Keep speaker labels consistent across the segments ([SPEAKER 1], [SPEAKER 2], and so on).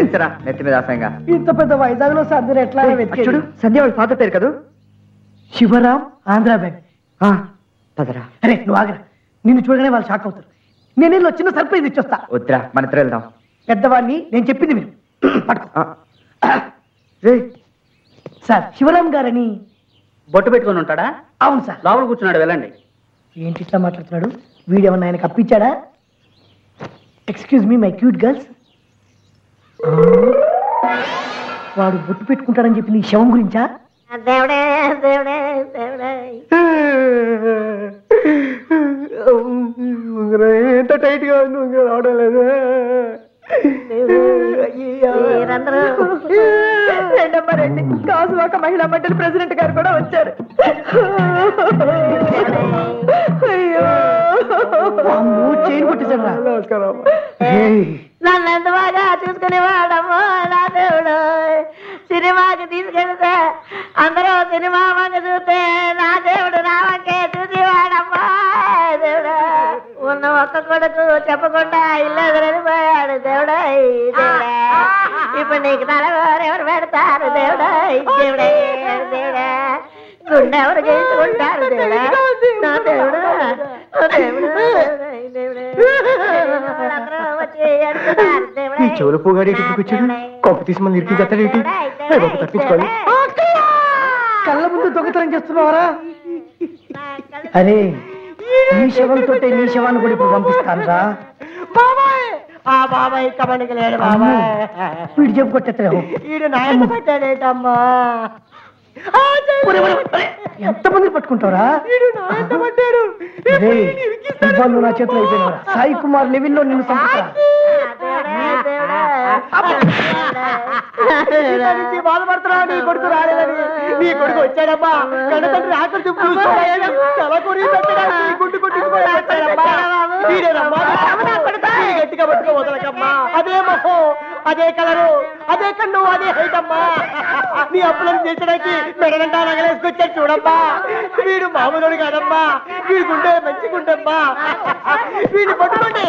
[SPEAKER 1] తెలుసురా నెత్తి మీద ఆశంగా.
[SPEAKER 2] ఇంత పెద్ద వైజాగ్ లో సంధ్య ఎట్లా
[SPEAKER 1] చూడు సంధ్య వాళ్ళ ఫాదర్ పేరు కదా,
[SPEAKER 2] శివరాం ఆంధ్ర బ్యాంక్.
[SPEAKER 1] పదరా.
[SPEAKER 2] అరే నువ్వు ఆగరా, నిన్ను చూడగానే వాళ్ళు షాక్ అవుతారు. నేను వీళ్ళు చిన్న సర్ప్రైజ్ ఇచ్చొస్తా.
[SPEAKER 1] వద్దురా, మన ఇద్దరు వెళ్దాం.
[SPEAKER 2] పెద్దవాడిని నేను చెప్పింది మీరు పట్టుకో.
[SPEAKER 1] రే
[SPEAKER 2] సార్ శివరాం గారని
[SPEAKER 3] బొట్టు పెట్టుకొని ఉంటాడా?
[SPEAKER 2] అవును సార్.
[SPEAKER 3] లోపల కూర్చున్నాడు, వెళ్ళండి.
[SPEAKER 2] ఏంటి ఇట్లా మాట్లాడుతున్నాడు? వీడేమన్నా ఆయన కప్పించాడా? Excuse me my cute girls. వాడు బొట్టు పెట్టుకుంటాడని చెప్పి నీ శవం గురించా?
[SPEAKER 4] దేవుడే దేవుడే దేవుడే
[SPEAKER 2] ఎంత టైట్ గా ఉంది, రావడం లేదు. కాసు ఒక మహిళా మండలి ప్రెసిడెంట్ గారు కూడా వచ్చారు. చైన్ కొట్టేశాడు. నమస్కారం.
[SPEAKER 4] నన్ను ఎంత బాగా చూసుకునేవాడమ్మో నా దేవుడు. సినిమాకి తీసుకెళ్తే అందరూ సినిమా వంక చూస్తే నా దేవుడు నా వంకే చూసేవాడమ్మా. దేవుడా ఉన్న ఒక్క కొడుకు చెప్పకుండా ఇల్లు ఎదురైపోయాడు. దేవుడా దేవుడా ఇప్పుడు నీకు తలవారు ఎవరు పెడతారు? దేవుడా దేవుడే దేవుడా గుండె ఎవరు గెలుచుకుంటారు? దేవుడా నా దేవుడు
[SPEAKER 2] చెవుల పోగాడు వచ్చాడు. కొప్పు తీసి మళ్ళీ ఇరికించేస్తాడేంటి? తప్పించుకోవాలి. కళ్ళ ముందు దొంగతనం చేస్తున్నావారా? అరే నీ శవంతో నీ శవాన్ని కూడా ఇప్పుడు పంపిస్తాను రా.
[SPEAKER 4] బాబాయ్ కబడికి లేడు బాబాయ్.
[SPEAKER 2] వీడు చెప్పు కొట్టేస్తాడు.
[SPEAKER 4] వీడు నాయన పెట్టాడేటమ్మా.
[SPEAKER 2] ఎంతమంది పట్టుకుంటారా? ఇబ్బంది నా చేతిలో అయిపోయినా. సాయి కుమార్ లెవెల్లో నిన్ను చంపుతారా? బాధపడుతున్నావు. నీ కొడుకు రాలేదని. నీ కొడుకు వచ్చాడమ్మా. కన్నతండ్రి ఆకలి గుడ్డు కొట్టుకుపోయాడమ్మా. గట్టిగా పట్టుకో వదలకమ్మా. అదే మొహం, అదే కలరు, అదే కన్ను, అదే హైట్ అమ్మా. నీ అప్పులను తీర్చడానికి మెడగంటా నగలేసుకొచ్చాడు చూడమ్మా. వీడు మామూలు కాదమ్మా. వీడి గుండె మంచి గుండమ్మా. వీడిని పట్టుకోండి.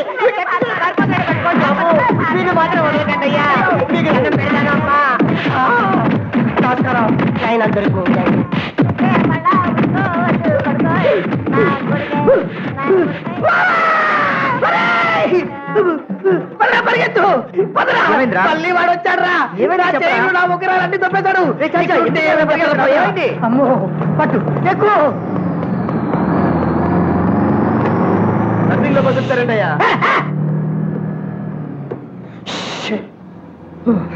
[SPEAKER 2] వీడు మాత్రం వదలకండి అయ్యా. మీకు దండం పెడతానమ్మా. నమస్కారం. ఆయన అందరికీ మళ్ళీ వాడు వచ్చాడ్రా. నా ముగ్గురాలన్నీ తప్పేశాడు. అమ్మో పట్టు ఎక్కువ నదిలో బతుకుతారండి అయ్యా.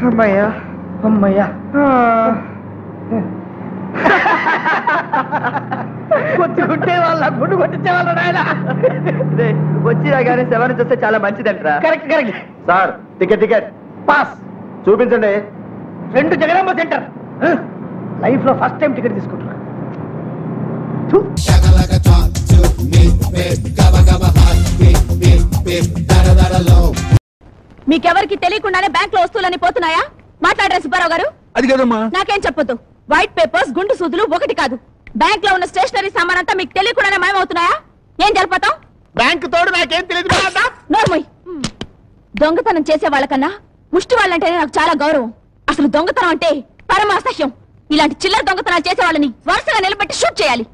[SPEAKER 2] అమ్మయ్యా అమ్మయ్యా. కొట్టుకుంటే వాళ్ళ గుండు కొట్టించే వాళ్ళు నాయన.
[SPEAKER 1] వచ్చినా కానీ శవాన్ని చూస్తే చాలా మంచిదంటరా.
[SPEAKER 2] Correct correct.
[SPEAKER 1] Sir ticket ticket
[SPEAKER 2] pass
[SPEAKER 1] చూపించండి.
[SPEAKER 2] 2 జగదాంబ సెంటర్. లైఫ్ లో ఫస్ట్ టైం టికెట్ తీసుకుంటున్నా.
[SPEAKER 5] మీకెవరికి తెలియకుండానే బ్యాంక్ లో వస్తువులని పోతున్నాయా? మాట్లాడరా సుబ్బారావు గారు.
[SPEAKER 6] అది కదమ్మా.
[SPEAKER 5] నాకేం చెప్పొద్దు. వైట్ పేపర్స్, గుండు సూదులు ఒకటి కాదు. బ్యాంక్ లో ఉన్న స్టేషనరీ సామాన్ అంతా మీకు తెలియకుండానే మాయమవుతున్నాయా? ఏం జరుపుతాం?
[SPEAKER 2] బ్యాంక్ తోడు నాకేం తెలియదు.
[SPEAKER 5] నోర్మోయ్. దొంగతనం చేసే వాళ్ళకన్నా ముష్టి వాళ్ళంటేనే నాకు చాలా గౌరవం. అసలు దొంగతనం అంటే పరమ అసహ్యం. ఇలాంటి చిల్లర దొంగతనాలు చేసే వాళ్ళని వరుసగా నిలబెట్టి షూట్ చేయాలి.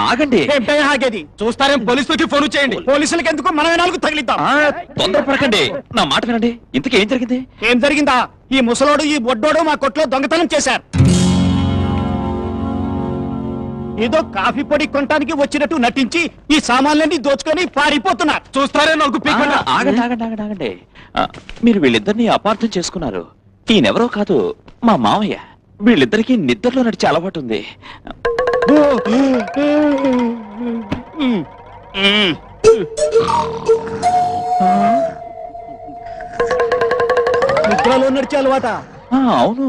[SPEAKER 6] ఆగండి.
[SPEAKER 2] ఆగేది చూస్తారేం? పోలీసులకి ఫోన్ చేయండి. పోలీసులకి ఎందుకు? మనం 4 తగిలిద్దాం.
[SPEAKER 6] తొందరపడకండి, నా మాట వినండి. ఇంతకీ ఏం జరిగింది?
[SPEAKER 2] ఏం జరిగిందా? ఈ ముసలోడు ఈ బొడ్డోడు మా కొట్లో దొంగతనం చేశారు. ఏదో కాఫీ పొడి కొనడానికి వచ్చినట్టు నటించి ఈ సామాన్లన్నీ దోచుకొని పారిపోతున్నారు. చూస్తారే?
[SPEAKER 6] ఆగండి ఆగండి ఆగండి ఆగండి. మీరు వీళ్ళిద్దరిని అపార్థం చేసుకున్నారు. ఈయనెవరో కాదు, మా మామయ్య. వీళ్ళిద్దరికి నిద్రలో నడిచే అలవాటు ఉంది.
[SPEAKER 2] నిద్రలో నడిచే అలవాట?
[SPEAKER 6] అవును.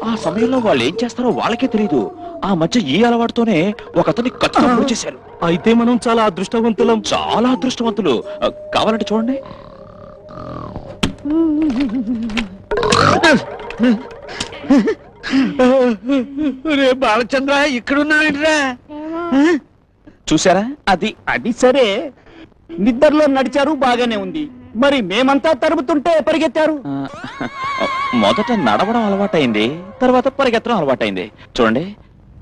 [SPEAKER 6] ఆ సమయంలో వాళ్ళు ఏం చేస్తారో వాళ్ళకే తెలియదు. ఆ మధ్య ఈ అలవాటుతోనే ఒక అతన్ని కత్తితో చేశారు.
[SPEAKER 2] అయితే మనం చాలా అదృష్టవంతులం.
[SPEAKER 6] చాలా అదృష్టవంతులు. కావాలంటే చూడండి.
[SPEAKER 3] రే బాలచంద్ర ఇక్కడున్నావేంట్రా?
[SPEAKER 6] చూసారా?
[SPEAKER 3] అది సరే, నిద్రలో నడిచారు బాగానే ఉంది, మరి మేమంతా తరుముతుంటే పరిగెత్తారు.
[SPEAKER 6] మొదట నడవడం అలవాటైంది, తర్వాత పరిగెత్తడం అలవాటైంది. చూడండి,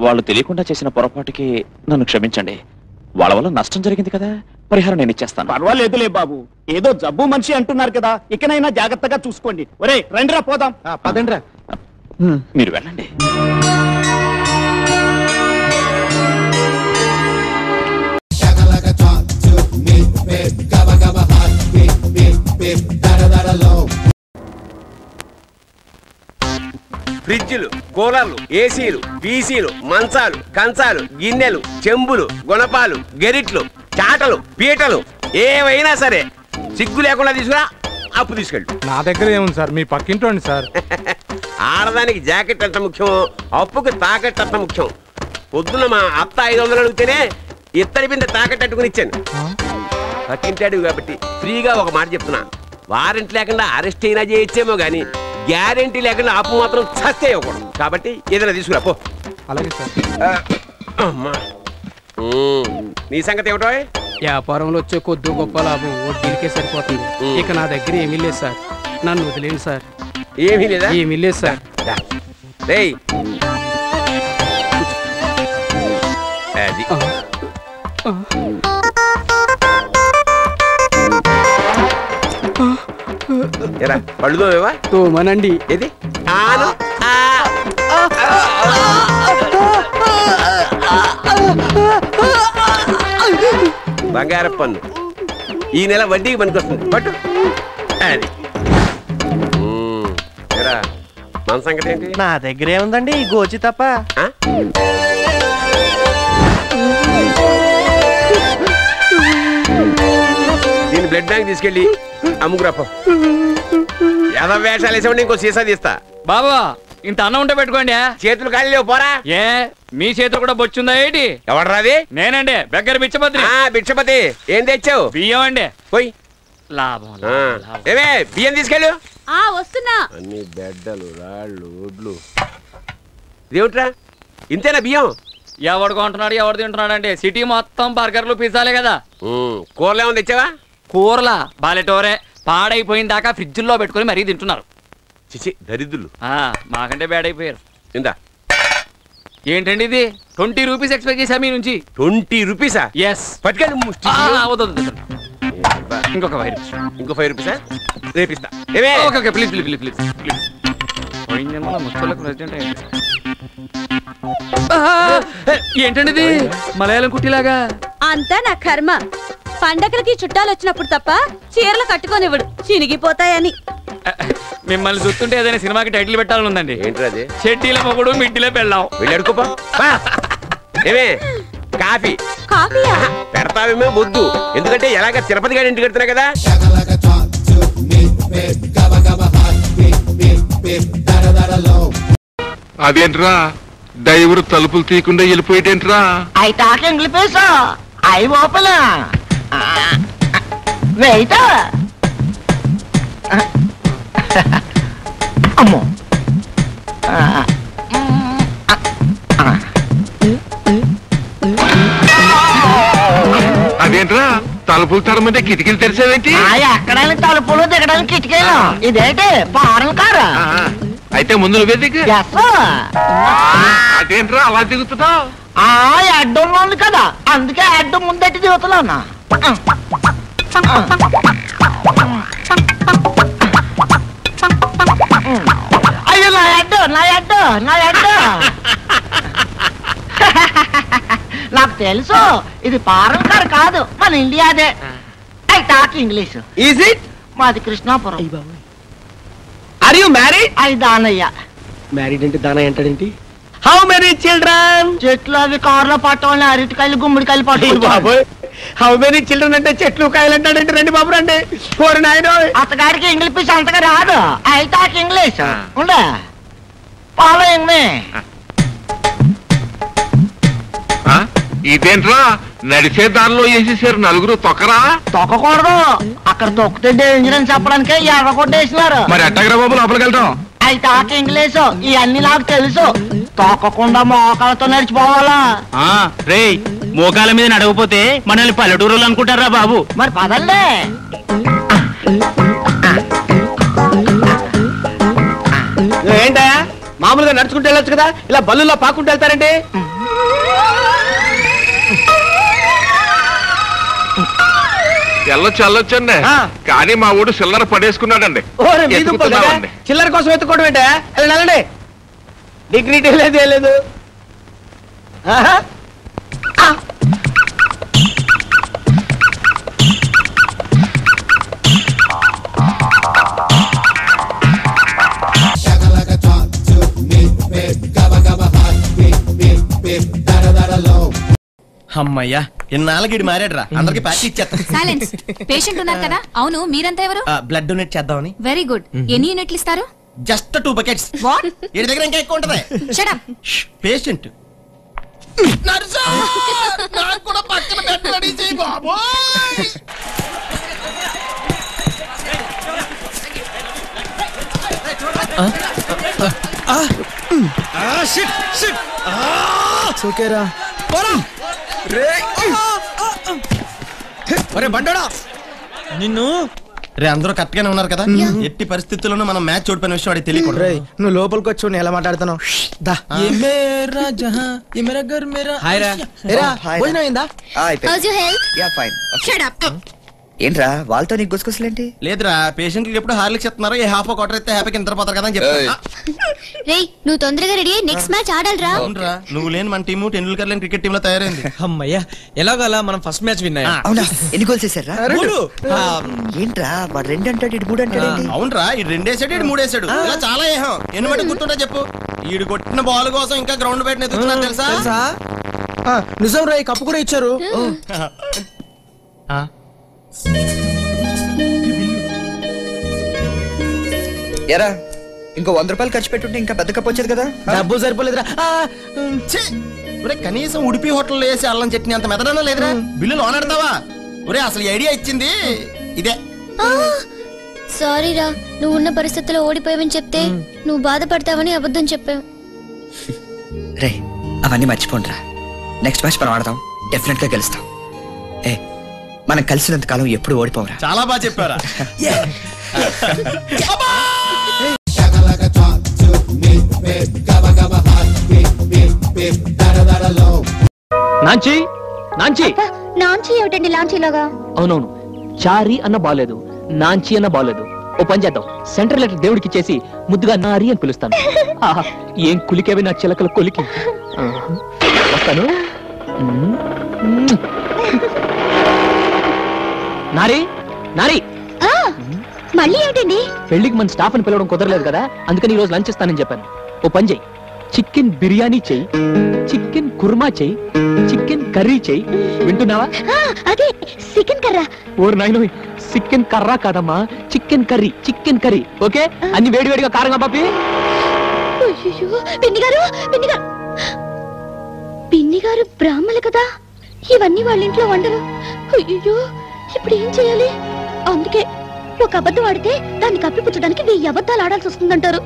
[SPEAKER 6] వాళ్ళు తెలియకుండా చేసిన పొరపాటుకి నన్ను క్షమించండి. వాళ్ళ వల్ల నష్టం జరిగింది కదా, పరిహారం నేను ఇచ్చేస్తాను.
[SPEAKER 3] పర్వాలేదులే బాబు, ఏదో జబ్బు మనిషి అంటున్నారు కదా, ఇకనైనా జాగ్రత్తగా చూసుకోండి. ఒరే రండిరా పోదాం.
[SPEAKER 2] పదండ్రా.
[SPEAKER 6] మీరు వెళ్ళండి.
[SPEAKER 7] ఫ్రిడ్జ్లు, కూలర్లు, ఏసీలు, పీసీలు, మంచాలు, కంచాలు, గిన్నెలు, చెంబులు, గుణపాలు, గెరిట్లు, చాటలు, పీటలు ఏవైనా సరే సిగ్గు లేకుండా తీసుకురా, అప్పు తీసుకెళ్ళు.
[SPEAKER 8] నా దగ్గర ఏముంది సార్, మీ పక్కింటోండి సార్.
[SPEAKER 7] ఆడదానికి జాకెట్ అంత ముఖ్యం, అప్పుకి తాకట్టు అంత ముఖ్యం. పొద్దున్న మా అత్త 500 అడిగితేనే ఇత్తడి బిందె తాకట్టు అట్టుకుని ఇచ్చాను. పక్కింటాడు కాబట్టి ఫ్రీగా ఒక మాట చెప్తున్నా, వారెంట్ లేకుండా అరెస్ట్ అయినా చేయొచ్చేమో గానీ గ్యారెంటీ లేకుండా అప్పు మాత్రం చస్తే ఇవ్వకూడదు. కాబట్టి ఏదైనా తీసుకురా పో.
[SPEAKER 8] అలాగే సార్.
[SPEAKER 7] అమ్మా, నీ సంగతి ఏమిటో?
[SPEAKER 9] వ్యాపారంలో వచ్చే కొద్ది గొప్ప లాభం వడ్డీలకే సరిపోతుంది. ఇక నా దగ్గర ఏమీ లేదు సార్, నన్ను వదిలేండి సార్.
[SPEAKER 7] ఏమీ లేదా?
[SPEAKER 9] ఏమీ లేదు సార్.
[SPEAKER 7] రేయ్, అది ఎరా పళ్ళుదోవేవా?
[SPEAKER 9] తోమనండి.
[SPEAKER 7] ఏది? ఆను బంగారపు పన్ను ఈ నెల వడ్డీకి పనికొస్తుంది, పట్టు. అది ఎరా మన సంగతి ఏంటి?
[SPEAKER 2] నా దగ్గర ఏముందండి, గోచి తప్ప.
[SPEAKER 7] దీన్ని బ్లడ్ బ్యాంక్ తీసుకెళ్ళి అమ్ముకురాప. యాదవ వేషాలు వేసామంటే ఇంకో సీసా తీస్తా.
[SPEAKER 10] బాబా ఇంత అన్నం ఉంటే పెట్టుకోండి.
[SPEAKER 7] చేతులు ఖాళీ లేవు, పోరా.
[SPEAKER 10] ఏ మీ చేతులు కూడా బొచ్చుందా ఏంటి?
[SPEAKER 7] ఎవడరాది?
[SPEAKER 10] నేనండి, దగ్గర బిచ్చపతి.
[SPEAKER 7] బిచ్చపతి ఏం తెచ్చావు?
[SPEAKER 10] బియ్యం అండి.
[SPEAKER 7] పోయి
[SPEAKER 10] లాభం.
[SPEAKER 7] ఏమే బియ్యం తీసుకెళ్ళు.
[SPEAKER 5] వస్తున్నా.
[SPEAKER 7] అన్ని బెడ్డలు, రాళ్ళు, ఒడ్లు. ఇదేమిట్రా ఇంతేనా బియ్యం?
[SPEAKER 10] ఎవడు కొంటున్నాడు, ఎవడు తింటున్నాడు అంటే సిటీ మొత్తం బర్గర్లు, పిజ్జాలే కదా.
[SPEAKER 7] కూరలు ఏమైనా తెచ్చావా?
[SPEAKER 10] కూరలా బాలెటోరే, పాడైపోయిన దాకా ఫ్రిడ్జ్లో పెట్టుకుని మరీ తింటున్నారు.
[SPEAKER 7] చిచి దరిద్రులు.
[SPEAKER 10] మాకంటే బేడైపోయారు.
[SPEAKER 7] ఇందా
[SPEAKER 10] ఏంటండి ఇది? 20 రూపీస్ ఎక్స్పెక్ట్ చేశా మీ నుంచి.
[SPEAKER 7] 20 రూపీసా?
[SPEAKER 10] ఎస్.
[SPEAKER 7] పట్టుకెళ్ళి.
[SPEAKER 10] ఇంకొక 5 రూపీస్.
[SPEAKER 7] ఇంకో 5 రూపీసా? రేపిస్తా. ఏమే?
[SPEAKER 10] Okay please please please please please. ఏంటండి ఇది? మలయాళం కుట్టిలాగా.
[SPEAKER 5] అంతా నా కర్మ. పండగలకి చుట్టాలు వచ్చినప్పుడు తప్ప చీరలు కట్టుకోనివ్వడు, చినిగిపోతాయని.
[SPEAKER 10] మిమ్మల్ని చూస్తుంటే ఏదైనా సినిమాకి టైటిల్ పెట్టాలని ఉందండి.
[SPEAKER 7] ఏంటది?
[SPEAKER 10] షెడ్డీల మొగుడు మిడ్డీలో పెళ్ళాం.
[SPEAKER 7] వెళ్ళడుకోపా. ఏమే కాఫీ?
[SPEAKER 5] కాఫీయా?
[SPEAKER 7] పెడతావేమో వద్దు, ఎందుకంటే ఎలాగ తిరుపతి గారి ఇంటికి వెళ్తున్నా కదా.
[SPEAKER 8] అదేంట్రా డ్రైవర్ తలుపులు తీయకుండా వెళ్ళిపోయేటేంట్రా?
[SPEAKER 4] I talk English. I open. Wait. అమ్మో.
[SPEAKER 8] అదేంట్రా తలుపులు తరమంటే కిటికీలు తెరిచావేంటి?
[SPEAKER 4] ఎక్కడానికి తలుపులు, దిగడానికి కిటికీలు. ఇదేంటి ఫారెన్ కారు?
[SPEAKER 8] అయితే ముందు నువ్వే దిగు. అదేంట్రా అలా దిగుతున్నావు?
[SPEAKER 4] అడ్డంలో ఉంది కదా, అందుకే అడ్డం ముందట్టి దిగుతున్నాను. అయ్యో నా అడ్డు, నా అడ్డు, నా అడ్డు. నాకు తెలుసు ఇది ఫారెన్ కార్ కాదు, మన ఇండియాదే. I talk English.
[SPEAKER 2] Is it?
[SPEAKER 4] మాది Krishnapuram.
[SPEAKER 2] Are you married?
[SPEAKER 4] I Danayya.
[SPEAKER 2] Married అంటే దాన ఏంటాడేంటి? How many children?
[SPEAKER 4] చెట్లు అవి కార్లో పట్టవాళ్ళని, అరటికాయలు, గుమ్మడికాయలు పట్టుకుంటారు.
[SPEAKER 2] హౌ మెనీ చిల్డ్రన్ అంటే చెట్లు కాయలు అంటాడంటే. రండి బాబు రండి. పోరు నాయన.
[SPEAKER 4] అతగాడికి ఇంగ్లీష్ అంతగా రాదు. I talk English. ఉండే ఫాలోయింగ్ మీ.
[SPEAKER 8] ఇదేంట్రా నడిచే దారిలో వేసేసారు నలుగురు తొక్కరా?
[SPEAKER 2] తొక్కకూడదు, అక్కడ తొక్కితే డేంజర్ అని చెప్పడానికే ఎర్ర కొట్టేసినారు.
[SPEAKER 8] మరి ఎట్టగరా బాబు లోపలికి వెళ్తాం?
[SPEAKER 2] అయితే ఆక ఇంగ్లీష్ ఇవన్నీ నాకు తెలుసు. తొక్కకుండా మోకాలతో నడిచిపోవాలా?
[SPEAKER 3] రే మోకాల మీద నడవపోతే మనల్ని పల్లెటూరులు అనుకుంటారా బాబు?
[SPEAKER 2] మరి పదండి.
[SPEAKER 3] ఏంటా మామూలుగా నడుచుకుంటూ వెళ్ళొచ్చు కదా, ఇలా బల్లుల్లో పాకుంటూ వెళ్తారండి?
[SPEAKER 8] వెళ్ళొచ్చండి, కానీ మా ఊడు చిల్లర పడేసుకున్నాడండి.
[SPEAKER 3] చిల్లర కోసం ఎత్తుకోవడం ఏంటా? వెళ్ళండి, డిగ్నిటీ లేదు ఏం లేదు.
[SPEAKER 11] అమ్మయ్యా ఇన్నాళ్ళకి మారాడరా, అందరికి ప్యాక్ ఇచ్చేస్తా.
[SPEAKER 5] సైలెన్స్. పేషెంట్ ఉన్నారు కదా? అవును, మీరంతా ఎవరు?
[SPEAKER 11] బ్లడ్ డొనేట్ చేద్దామని.
[SPEAKER 5] Very good. ఎన్ని యూనిట్లు ఇస్తారు?
[SPEAKER 11] Just 2 buckets. వీడి దగ్గర ఇంకా ఎక్కువ ఉంటది.
[SPEAKER 5] Shut up.
[SPEAKER 11] పేషెంట్
[SPEAKER 3] ఓకేరా బండోడా
[SPEAKER 11] నిన్ను రే అందరూ కరెక్ట్ గానే ఉన్నారు కదా? ఎట్టి పరిస్థితుల్లోనూ మనం మ్యాచ్ ఓడిపోయిన విషయం వాడికి తెలియకూడదు.
[SPEAKER 3] నువ్వు లోపలికి వచ్చి ఎలా మాట్లాడుతున్నావు?
[SPEAKER 1] ఏంట్రా వాళ్ళతో నీకు గుసగుసలేంటి?
[SPEAKER 11] లేదురా, పేషెంట్కి ఎప్పుడు హార్లిక్స్ ఇస్తున్నారు, ఏ హాఫ్ క్వార్టర్ అయితే హ్యాపీకి నిద్రపోతారు కదా అని చెప్పా.
[SPEAKER 5] నువ్వు తొందరగా రెడీ అయ్యి నెక్స్ట్ మ్యాచ్ ఆడాలరా.
[SPEAKER 11] అవునరా, నువ్వు లేని మన టీము టెండూల్కర్ లేని క్రికెట్ టీమ్ లో తయారైంది.
[SPEAKER 3] అమ్మయ్యా ఎలాగలా మనం ఫస్ట్ మ్యాచ్ విన్నా.
[SPEAKER 1] అవునా, ఎన్ని గోల్స్ చేశారా? ఏంట్రా వాడు 2 అంటాడు, 3 అంటాడు.
[SPEAKER 11] అవునరా, ఈ 2 వేసాడు, 3 వేసాడు. ఇలా చాలా ఏహం ఎన్ని మట్టి గుర్తుంటా చెప్పు. ఈడు కొట్టిన బాల్ కోసం ఇంకా గ్రౌండ్ బయట ఎదుగుతున్నారు తెలుసా?
[SPEAKER 3] నిజం రా, కప్పు కూడా ఇచ్చారు.
[SPEAKER 1] ఎరా ఇంకో 100 రూపాయలు ఖర్చు పెట్టుంటే ఇంకా పెద్ద కప్పు వచ్చేది కదా.
[SPEAKER 3] డబ్బు సరిపోలేదురా.
[SPEAKER 11] కనీసం ఉడిపి హోటల్లో వేసి అల్లం చట్నీ అంత మెదడనా లేదురా. బిల్లు లోనెడతావా? ఒరే అసలు ఐడియా ఇచ్చింది ఇదే.
[SPEAKER 5] సారీ రా, నువ్వు ఉన్న పరిస్థితుల్లో ఓడిపోయావని చెప్తే నువ్వు బాధపడతావని అబద్ధం చెప్పావు.
[SPEAKER 1] రే అవన్నీ మర్చిపోండిరా, నెక్స్ట్ మ్యాచ్ మనం ఆడతాం, డెఫినెట్ గా గెలుస్తాం. ఏ మనం కలిసినంత కాలం ఎప్పుడు ఓడిపోవరా.
[SPEAKER 11] చాలా బాగా చెప్పారా.
[SPEAKER 3] నాంచి నాంచి
[SPEAKER 5] నాంచి ఏమిటండి లాంచీలోగా?
[SPEAKER 12] అవునవును, చారి అన్న బాలేదు, నాంచి అన్న బాలేదు. ఓ పని చేద్దాం, సెంట్రల్ లెటర్ దేవుడికి చేసి ముద్దుగా నారి అని పిలుస్తాను. ఆహా ఏం కులికేవి నా చిలకల కొలికి. వస్తాను. నారి నారి
[SPEAKER 5] మళ్ళీ ఏమిటండి?
[SPEAKER 12] పెళ్లికి మన స్టాఫ్ ని పిలవడం కుదరలేదు కదా, అందుకని ఈ రోజు లంచ్ ఇస్తానని చెప్పాను. ఓ పని చెయ్యి, చికెన్ బిర్యానీ చెయ్యి, చికెన్ కుర్మా చెయ్యి, చికెన్ కర్రీ చెయ్యి. వింటున్నావా?
[SPEAKER 5] అదే చికెన్ కర్రా.
[SPEAKER 12] ఓరు నాయనో, చికెన్ కర్రా కాదమ్మా, chicken curry. Chicken curry okay? అన్ని వేడివేడిగా కారంగా పాపి.
[SPEAKER 5] పిన్ని గారు, పిన్ని గారు, పిన్ని గారు బ్రాహ్మలు కదా, ఇవన్నీ వాళ్ళ ఇంట్లో వండరు. అయ్యో ఇప్పుడు ఏం చేయాలి? అందుకే ఒక అబద్ధం ఆడితే దాన్ని కప్పిపుచ్చడానికి 1000 అబద్ధాలు ఆడాల్సి వస్తుందంటారు.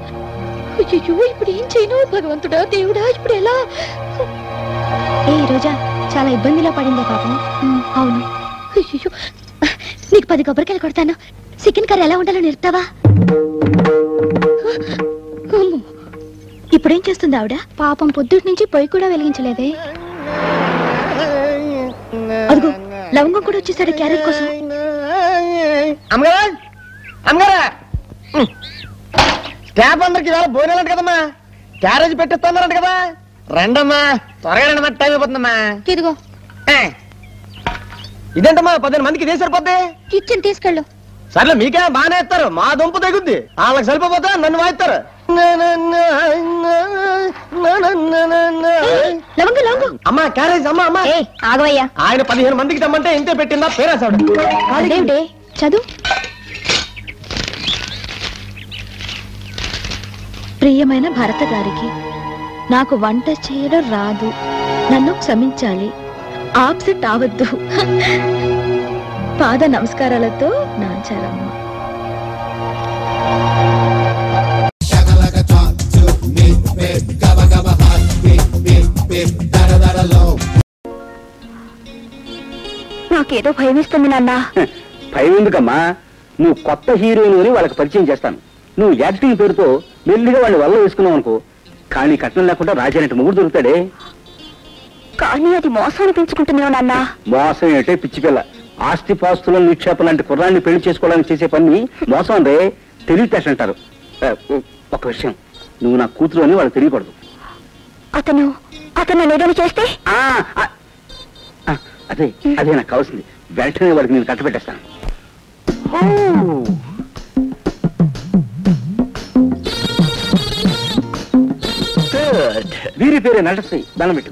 [SPEAKER 5] అయ్యో ఇప్పుడు ఏం చేయను భగవంతుడా దేవుడా, ఇప్పుడు ఎలా? ఏ రోజా చాలా ఇబ్బందిలో పడిందే పాపం. అవును. అయ్యో నీకు 10 కొబ్బరికాయలు కొడతాను, చికెన్ కర్రీ ఎలా ఉండాలో నేర్పుతావా? ఇప్పుడేం చేస్తుంది ఆవిడ? పాపం పొద్దుటి నుంచి పొయ్యి కూడా వెలిగించలేదే. అదిగో లవంగం కూడా వచ్చేసాడు క్యారెట్ కోసం.
[SPEAKER 2] అమ్మగారా అమ్మగారా, స్టాఫ్ అందరికి ఇవాళ భోజనాలంట కదమ్మా, క్యారేజ్ పెట్టిస్తున్నారంట కదా. రండమ్మా, త్వరగా రండి, టైం అయిపోతుందమ్మా.
[SPEAKER 5] ఇదిగో
[SPEAKER 2] ఇదేంటమ్మా 15 మందికి ఇదే సరిపోద్ది.
[SPEAKER 5] కిచెన్ తీసుకెళ్ళు.
[SPEAKER 2] సర్లే మీకే బాగానే ఇస్తారు, మా దుంప తగ్గుద్ది. వాళ్ళకి సరిపోతే నన్ను వాయిస్తారు. అమ్మా క్యారేజ్ అమ్మా అమ్మా
[SPEAKER 5] ఆగవయ్యా.
[SPEAKER 2] ఆయన 15 మందికి తెమ్మంటే ఇంతే పెట్టిందా పేరేసాడు.
[SPEAKER 5] అదేంటే చదువు. ప్రియమైన భరత గారికి, నాకు వంట చేయడం రాదు, నన్ను క్షమించాలి. ఆప్సెట్ అవద్దు. పాద నమస్కారాలతో నాంచారమ్మ. నాకేదో భయం ఇస్తుంది నాన్న.
[SPEAKER 3] భయం ఎందుకమ్మా, నువ్వు కొత్త హీరోయిన్ అని వాళ్ళకి పరిచయం చేస్తాను. నువ్వు యాక్టింగ్ పేరుతో మెల్లిగా వాళ్ళని వల్ల వేసుకున్నావు అనుకో, కానీ కట్నం లేకుండా రాజానంటే మొగుడు దొరుకుతాడే.
[SPEAKER 5] కానీ అది మోసం అనిపించుకుంటున్నావు నాన్న.
[SPEAKER 3] మోసం ఏంటే పిచ్చి పిల్ల, ఆస్తి పాస్తుల నిక్షేపం లాంటి కుర్రాన్ని పెళ్లి చేసుకోవడానికి చేసే పని మోసం రే, తెలివితేట అంటారు. ఒక విషయం, నువ్వు నా కూతురు అని వాళ్ళకి తెలియకూడదు.
[SPEAKER 5] అతను ఏదైనా చేస్తే
[SPEAKER 3] అదే అదే నాకు కావాల్సింది. వెంటనే వాడికి నేను కట్టబెట్టేస్తాను. వీరి పేరు నటశ్రీ, దండం పెట్టు.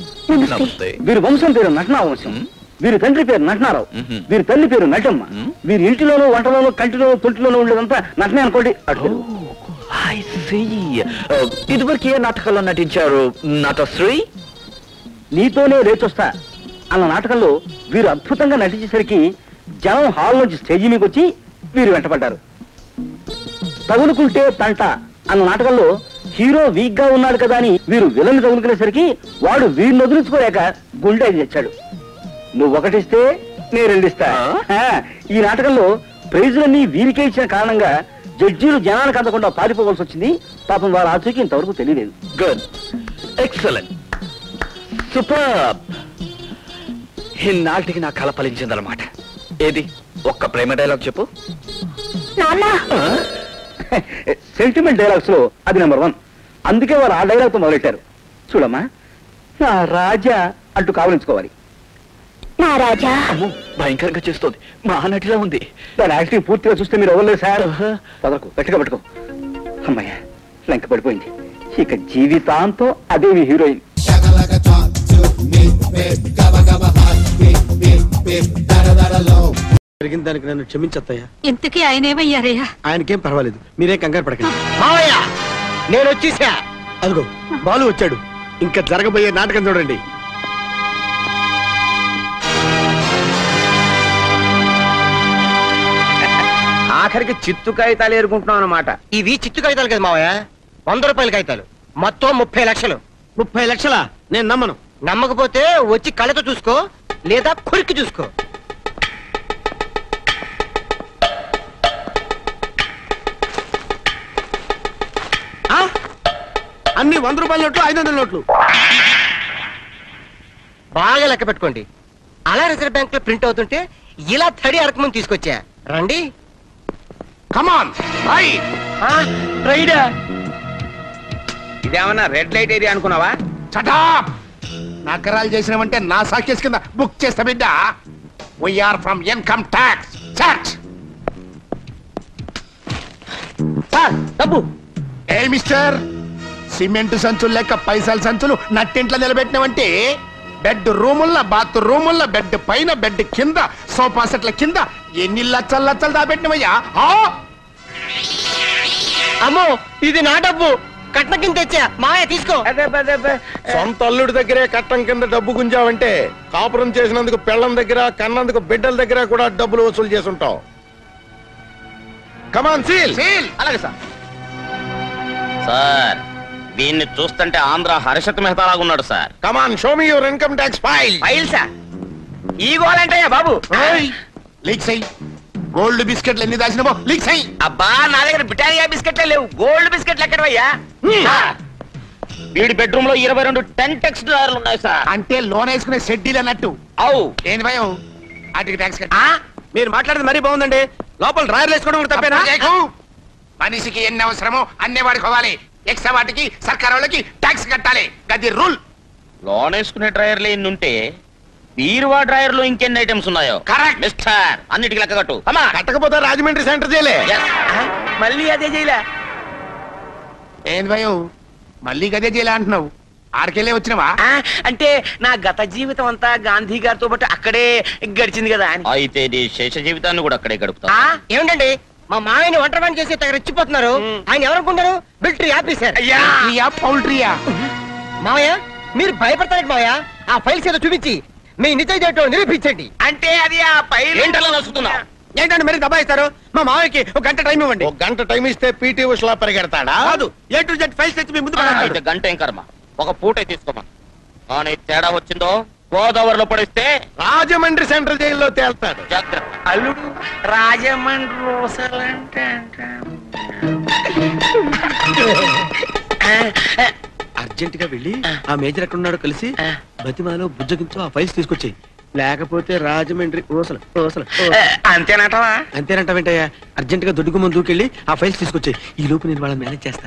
[SPEAKER 3] వీరి వంశం పేరు నటనా వంశం. వీరి తండ్రి పేరు నటనారావు. వీరి తల్లి పేరు నటమ్మ. వీరి ఇంటిలోనూ వంటలోనూ కంటిలోనూ తొట్టిలోనూ ఉండేదంతా నటనే అనుకోండి.
[SPEAKER 1] ఇదివరకు ఏ నాటకాల్లో నటించారు నటశ్రీ?
[SPEAKER 3] నీతోనే రేచొస్తా అన్న నాటకంలో వీరు అద్భుతంగా నటించేసరికి జనం హాల్ నుంచి స్టేజీ మీదకి వచ్చి వీరు వెంటపడ్డారు. తగులుకుంటే తంట అన్న నాటకంలో హీరో వీక్ గా ఉన్నాడు కదా అని వీరు విలన్ తగులుకునేసరికి వాడు వీరిని వదిలించుకోలేక గుండె తెచ్చాడు. నువ్వు ఒకటిస్తే నేను రెండిస్తా. ఈ నాటకంలో ప్రైజులన్నీ వీరికే ఇచ్చిన కారణంగా జడ్జీలు జనానికి అందకుండా పారిపోవాల్సి వచ్చింది. పాపం వారి ఆచూకీ ఇంతవరకు తెలియలేదు.
[SPEAKER 1] Good, excellent, super. ఇన్నాటికి నా కళ ఫలించిందన్నమాట. ఏది ఒక్క ప్రేమ డైలాగ్ చెప్పు.
[SPEAKER 3] సెంటిమెంట్ డైలాగ్స్ లో అది నెంబర్ 1. అందుకే వారు ఆ డైలాగ్ తో మొదలెట్టారు. చూడమ్మా, నా రాజా అంటూ కావలించుకోవాలి.
[SPEAKER 5] నా రాజా
[SPEAKER 1] భయంకరంగా చేస్తోంది, మా నటిలా ఉంది.
[SPEAKER 3] దాని యాక్టింగ్ పూర్తిగా చూస్తే మీరు అవ్వలేదు సార్. పదకు, గట్టిగా పట్టుకో. అమ్మాయ్యా, లంక పడిపోయింది. ఇక జీవితాంతో అదే మీ హీరోయిన్.
[SPEAKER 11] జరిగిన దానికి నన్ను క్షమించత్తయ్యా.
[SPEAKER 4] ఇంతకీ ఆయన ఏమయ్యారయ్యా?
[SPEAKER 11] ఆయనకేం పర్వాలేదు, మీరే కంగారు పడకండి.
[SPEAKER 2] మావయ్య, నేను వచ్చేసా.
[SPEAKER 11] అదిగో బాలు వచ్చాడు. ఇంకా జరగబోయే నాటకం చూడండి.
[SPEAKER 2] ఆఖరికి చిత్తు కాగితాలు ఏరుకుంటున్నాం అన్నమాట. ఇవి చిత్తు కాగితాలు కదా మావయ్య, 100 రూపాయల కాగితాలు. మొత్తం 30 లక్షలు.
[SPEAKER 11] 30 లక్షలా? నేను నమ్మను.
[SPEAKER 2] నమ్మకపోతే వచ్చి కళ్ళతో చూసుకో, లేదా కొరికి చూసుకో.
[SPEAKER 11] అన్ని 100 రూపాయల నోట్లు, 500 నోట్లు.
[SPEAKER 2] బాగా లెక్క పెట్టుకోండి. అలా రిజర్వ్ బ్యాంక్ లో ప్రింట్ అవుతుంటే ఇలా తడి అరకమని తీసుకొచ్చా. రండి.
[SPEAKER 11] కమాన్
[SPEAKER 7] రైడా, ఇదేమన్నా రెడ్ లైట్ ఏరియా అనుకున్నావా?
[SPEAKER 11] చటాప్! నగరాలు చేసినామంటే నా సాక్షి కింద బుక్ చేస్తా బిడ్డ. We are from income tax search.
[SPEAKER 2] డబ్బు
[SPEAKER 11] ఏ మిస్టర్, సిమెంట్ సంచులు లెక్క పైసల సంచులు నట్టింట్లో నిలబెట్టినావంటే బెడ్ రూముల్లో, బాత్ రూముల్లో, బెడ్ పైన, బెడ్ కింద, సోఫా సెట్ల కింద ఎన్ని లచ్చలు లచ్చలు దాపెట్టినవయ్యా?
[SPEAKER 2] అమ్మో, ఇది నా డబ్బు. కట్న కింద తెచ్చా. మాయ తీసుకో.
[SPEAKER 11] సొంత అల్లుడి దగ్గరే కట్టం కింద డబ్బు గుంజావంటే కాపురం చేసినందుకు పెళ్ళం దగ్గర, కన్నందుకు బిడ్డల దగ్గర కూడా డబ్బులు వసూలు చేసుంటావు. Come on seal.
[SPEAKER 2] అలాగే సార్.
[SPEAKER 6] సార్, దీన్ని చూస్తుంటే ఆంధ్ర హర్షత్ మెహతా లాగా ఉన్నాడు sir.
[SPEAKER 11] Come on show me your income tax file.
[SPEAKER 2] ఫైల్సా? ఈ గోలంటాయా బాబు?
[SPEAKER 11] లీక్స్ అయ్యి గోల్డ్ బిస్కెట్లు ఎన్ని దాచినవో లీక్స్ అయ్యి.
[SPEAKER 2] అబ్బా, నా దగ్గర బ్రిటానియా బిస్కెట్లే లేవు. గోల్డ్ బిస్కెట్లు ఎక్కడవయ్యా?
[SPEAKER 6] వీడి బెడ్రూమ్ లో 22 10x డ్రాయర్లు ఉన్నాయి సార్.
[SPEAKER 11] అంటే లోన్ వేసుకునే షెడ్యూల్ అన్నట్టు.
[SPEAKER 6] అవు
[SPEAKER 11] ఏంటి భయం? వాటికి ట్యాక్స్
[SPEAKER 2] మీరు మాట్లాడేది మరీ బాగుందండి. లోపల డ్రాయర్లు వేసుకోవడం తప్పేనా?
[SPEAKER 11] మనిషికి ఎన్ని అవసరమో అన్ని వాడుకోవాలి. ఎక్స్ట్రా వాటికి సర్కార్ వాళ్ళకి ట్యాక్స్ కట్టాలి. గది రూల్.
[SPEAKER 6] లోన్ వేసుకునే డ్రాయర్లు ఎన్ని ఉంటే బీరువా డ్రాయర్లు ఇంకెన్ని ఐటమ్స్ ఉన్నాయో.
[SPEAKER 11] కరెక్ట్
[SPEAKER 6] మిస్టర్, అన్నిటికి లెక్క కట్టు.
[SPEAKER 11] కట్టకపోతే రాజమండ్రి సెంటర్ చేయలే.
[SPEAKER 2] మళ్ళీ అదే చేయలే.
[SPEAKER 11] ఏంది భయం? మళ్ళీ గదే చేయలే అంటున్నావు? ఆడికెళ్ళే వచ్చినవా?
[SPEAKER 2] అంటే నా గత జీవితం అంతా గాంధీ గారితో పాటు అక్కడే గడిచింది కదా అని.
[SPEAKER 6] అయితే నీ శేష జీవితాన్ని కూడా అక్కడే గడుపుతా.
[SPEAKER 2] ఏమిటండి, మా మామయ్యని ఒంటరి పని చేసి తెగ రెచ్చిపోతున్నారు. ఆయన ఎవరనుకుంటారు? Military officer.
[SPEAKER 11] పౌల్ట్రీయా?
[SPEAKER 2] మామయ్య, మీరు భయపడతారు మామయ్య. ఆ ఫైల్స్ ఏదో చూపించి మీ నిజం నిరూపించండి.
[SPEAKER 7] అంటే అది ఆ ఫైల్
[SPEAKER 3] ఏంటలా నడుస్తున్నా?
[SPEAKER 2] ఏంటంటే మీరు దబాయిస్తారు? మా మామయ్యకి ఒక గంట టైం ఇవ్వండి.
[SPEAKER 11] ఒక గంట టైం ఇస్తే పీటీ ఉషలా పరిగెడతాడా?
[SPEAKER 2] కాదు, A to Z ఫైల్స్ తెచ్చి మీ ముందు పెడతాడు.
[SPEAKER 3] అయితే గంట ఏం కర్మ, ఒక పూటే తీసుకోమా. కానీ తేడా వచ్చిందో గోదావరిలో పడిస్తే
[SPEAKER 11] రాజమండ్రి సెంట్రల్ జైల్లో తేల్తాడు.
[SPEAKER 3] జాగ్రత్త.
[SPEAKER 7] అల్లుడు రాజమండ్రి రోసలంటే
[SPEAKER 2] అర్జెంట్ గా వెళ్ళి ఆ మేజర్ ఎక్కడ ఉన్నాడో కలిసి బతిమాలో బుజ్జగించు ఆ ఫైల్స్ తీసుకొచ్చాయి. లేకపోతే రాజమండ్రి
[SPEAKER 7] అంతేనటవా?
[SPEAKER 2] అంతేనంటావేంటయ్యా? అర్జెంట్ గా దొడ్డుకు ముందు దూకెళ్ళి ఆ ఫైల్స్ తీసుకొచ్చాయి. ఈ లోపు నేను వాళ్ళని మేనేజ్ చేస్తా.